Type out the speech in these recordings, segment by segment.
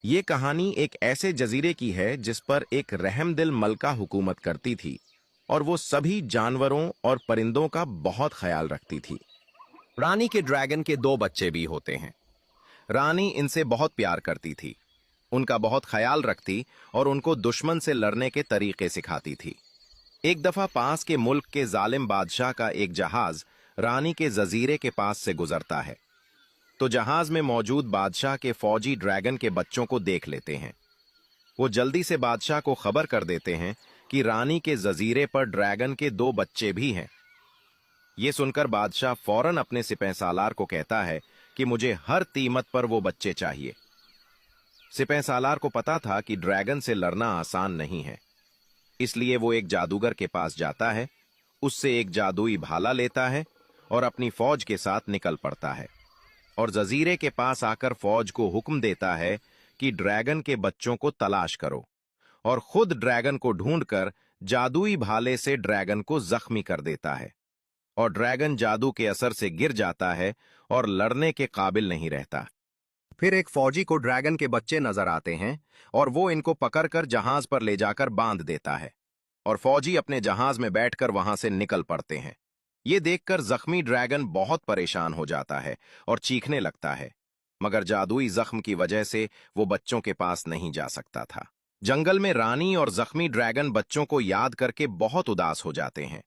ये कहानी एक ऐसे जजीरे की है जिस पर एक रहमदिल मलका हुकूमत करती थी और वो सभी जानवरों और परिंदों का बहुत ख्याल रखती थी। रानी के ड्रैगन के दो बच्चे भी होते हैं। रानी इनसे बहुत प्यार करती थी, उनका बहुत ख्याल रखती और उनको दुश्मन से लड़ने के तरीके सिखाती थी। एक दफा पास के मुल्क के जालिम बादशाह का एक जहाज रानी के जजीरे के पास से गुजरता है। तो जहाज में मौजूद बादशाह के फौजी ड्रैगन के बच्चों को देख लेते हैं। वो जल्दी से बादशाह को खबर कर देते हैं कि रानी के जजीरे पर ड्रैगन के दो बच्चे भी हैं। ये सुनकर बादशाह फौरन अपने सिपहसालार को कहता है कि मुझे हर कीमत पर वो बच्चे चाहिए। सिपहसालार को पता था कि ड्रैगन से लड़ना आसान नहीं है, इसलिए वो एक जादूगर के पास जाता है, उससे एक जादुई भाला लेता है और अपनी फौज के साथ निकल पड़ता है और जजीरे के पास आकर फौज को हुक्म देता है कि ड्रैगन के बच्चों को तलाश करो और खुद ड्रैगन को ढूंढकर जादुई भाले से ड्रैगन को जख्मी कर देता है और ड्रैगन जादू के असर से गिर जाता है और लड़ने के काबिल नहीं रहता। फिर एक फौजी को ड्रैगन के बच्चे नजर आते हैं और वो इनको पकड़कर जहाज पर ले जाकर बांध देता है और फौजी अपने जहाज में बैठकर वहां से निकल पड़ते हैं। ये देखकर जख्मी ड्रैगन बहुत परेशान हो जाता है और चीखने लगता है, मगर जादुई जख्म की वजह से वो बच्चों के पास नहीं जा सकता था। जंगल में रानी और जख्मी ड्रैगन बच्चों को याद करके बहुत उदास हो जाते हैं।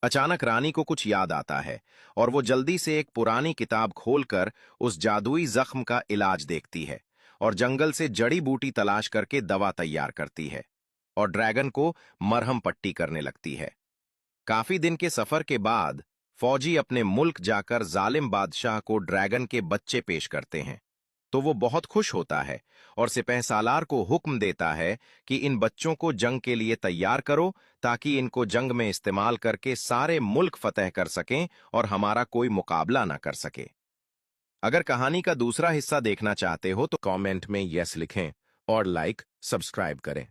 अचानक रानी को कुछ याद आता है और वो जल्दी से एक पुरानी किताब खोलकर उस जादुई जख्म का इलाज देखती है और जंगल से जड़ी बूटी तलाश करके दवा तैयार करती है और ड्रैगन को मरहम पट्टी करने लगती है। काफी दिन के सफर के बाद फौजी अपने मुल्क जाकर जालिम बादशाह को ड्रैगन के बच्चे पेश करते हैं, तो वो बहुत खुश होता है और सिपहसालार को हुक्म देता है कि इन बच्चों को जंग के लिए तैयार करो ताकि इनको जंग में इस्तेमाल करके सारे मुल्क फतह कर सकें और हमारा कोई मुकाबला ना कर सके। अगर कहानी का दूसरा हिस्सा देखना चाहते हो तो कमेंट में यस लिखें और लाइक सब्सक्राइब करें।